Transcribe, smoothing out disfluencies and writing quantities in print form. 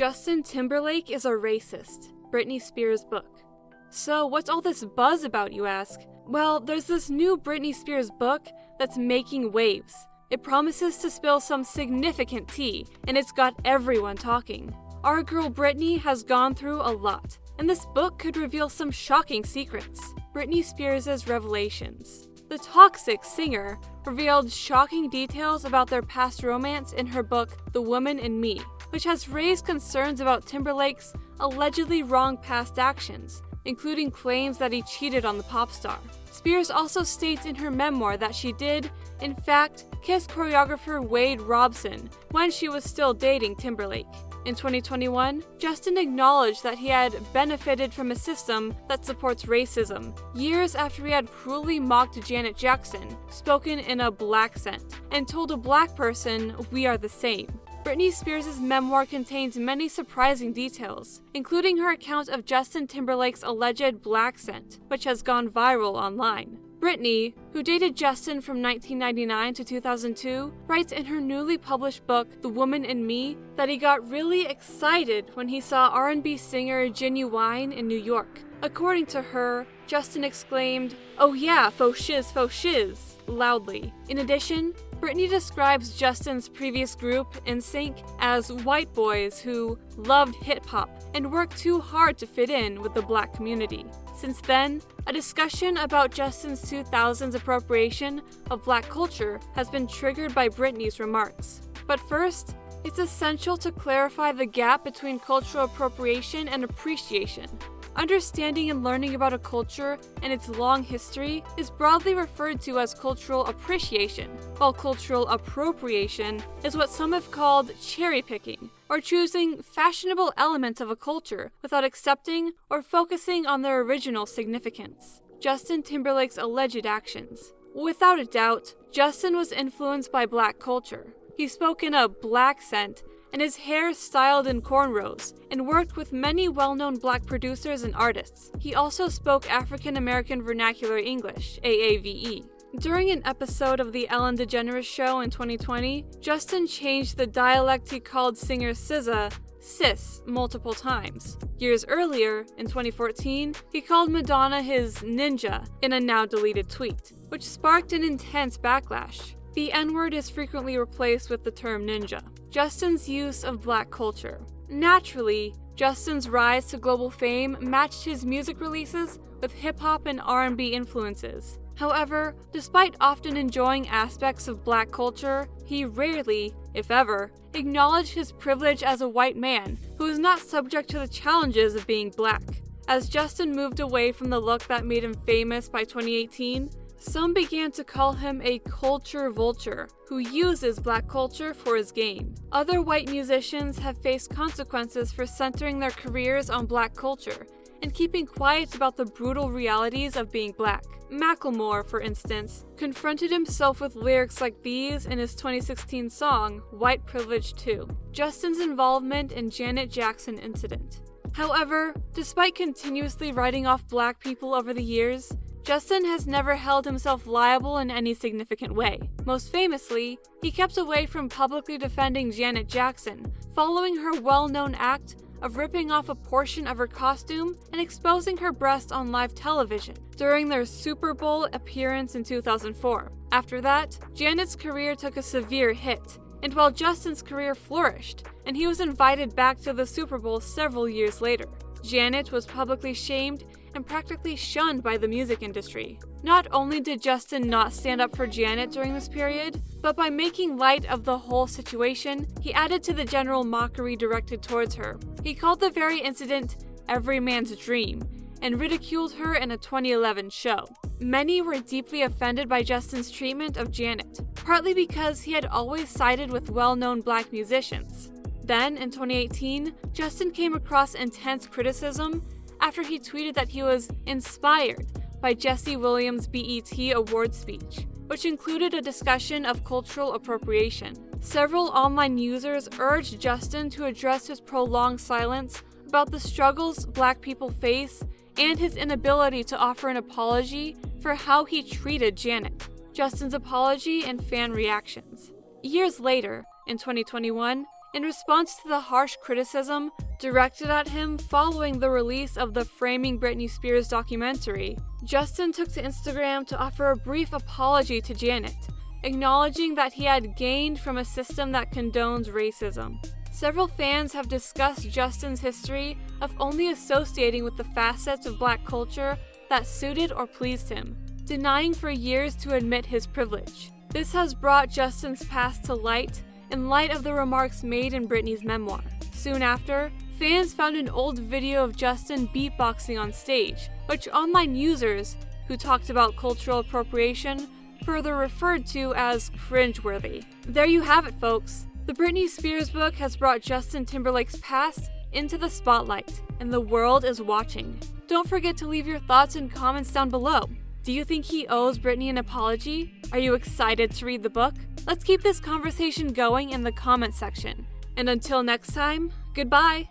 Justin Timberlake is a racist. Britney Spears' book. So what's all this buzz about, you ask? Well, there's this new Britney Spears book that's making waves. It promises to spill some significant tea, and it's got everyone talking. Our girl Britney has gone through a lot, and this book could reveal some shocking secrets. Britney Spears' revelations. The toxic singer revealed shocking details about their past romance in her book, The Woman in Me, which has raised concerns about Timberlake's allegedly wrong past actions, including claims that he cheated on the pop star. Spears also states in her memoir that she did, in fact, kiss choreographer Wade Robson when she was still dating Timberlake. In 2021, Justin acknowledged that he had benefited from a system that supports racism, years after he had cruelly mocked Janet Jackson, spoken in a black accent, and told a black person, "We are the same." Britney Spears' memoir contains many surprising details, including her account of Justin Timberlake's alleged black scent, which has gone viral online. Britney, who dated Justin from 1999 to 2002, writes in her newly published book, The Woman in Me, that he got really excited when he saw R&B singer Genuine in New York. According to her, Justin exclaimed, "Oh yeah, faux shiz," loudly. In addition, Britney describes Justin's previous group, NSYNC, as white boys who loved hip-hop and worked too hard to fit in with the black community. Since then, a discussion about Justin's 2000s appropriation of black culture has been triggered by Britney's remarks. But first, it's essential to clarify the gap between cultural appropriation and appreciation. Understanding and learning about a culture and its long history is broadly referred to as cultural appreciation, while cultural appropriation is what some have called cherry-picking, or choosing fashionable elements of a culture without accepting or focusing on their original significance. Justin Timberlake's alleged actions. Without a doubt, Justin was influenced by black culture. He spoke in a black accent, and his hair styled in cornrows, and worked with many well-known black producers and artists. He also spoke African American Vernacular English, AAVE. During an episode of The Ellen DeGeneres Show in 2020, Justin changed the dialect he called singer SZA sis multiple times. Years earlier, in 2014, he called Madonna his ninja in a now-deleted tweet, which sparked an intense backlash. The N-word is frequently replaced with the term ninja. Justin's use of black culture. Naturally, Justin's rise to global fame matched his music releases with hip-hop and R&B influences. However, despite often enjoying aspects of black culture, he rarely, if ever, acknowledged his privilege as a white man who is not subject to the challenges of being black. As Justin moved away from the look that made him famous by 2018, some began to call him a culture vulture who uses black culture for his gain. Other white musicians have faced consequences for centering their careers on black culture and keeping quiet about the brutal realities of being black. Macklemore, for instance, confronted himself with lyrics like these in his 2016 song, White Privilege 2, Justin's involvement in Janet Jackson incident. However, despite continuously writing off black people over the years, Justin has never held himself liable in any significant way. Most famously, he kept away from publicly defending Janet Jackson, following her well-known act of ripping off a portion of her costume and exposing her breast on live television during their Super Bowl appearance in 2004. After that, Janet's career took a severe hit, and while Justin's career flourished, and he was invited back to the Super Bowl several years later, Janet was publicly shamed and practically shunned by the music industry. Not only did Justin not stand up for Janet during this period, but by making light of the whole situation, he added to the general mockery directed towards her. He called the very incident "every man's dream" and ridiculed her in a 2011 show. Many were deeply offended by Justin's treatment of Janet, partly because he had always sided with well-known black musicians. Then, in 2018, Justin came across intense criticism after he tweeted that he was inspired by Jesse Williams' BET Awards speech, which included a discussion of cultural appropriation. Several online users urged Justin to address his prolonged silence about the struggles black people face and his inability to offer an apology for how he treated Janet. Justin's apology and fan reactions. Years later, in 2021, in response to the harsh criticism directed at him following the release of the Framing Britney Spears documentary. Justin took to Instagram to offer a brief apology to Janet, acknowledging that he had gained from a system that condones racism. Several fans have discussed Justin's history of only associating with the facets of Black culture that suited or pleased him, denying for years to admit his privilege. This has brought Justin's past to light in light of the remarks made in Britney's memoir. Soon after, fans found an old video of Justin beatboxing on stage, which online users, who talked about cultural appropriation, further referred to as cringeworthy. There you have it, folks. The Britney Spears book has brought Justin Timberlake's past into the spotlight, and the world is watching. Don't forget to leave your thoughts and comments down below. Do you think he owes Britney an apology? Are you excited to read the book? Let's keep this conversation going in the comment section. And until next time, goodbye!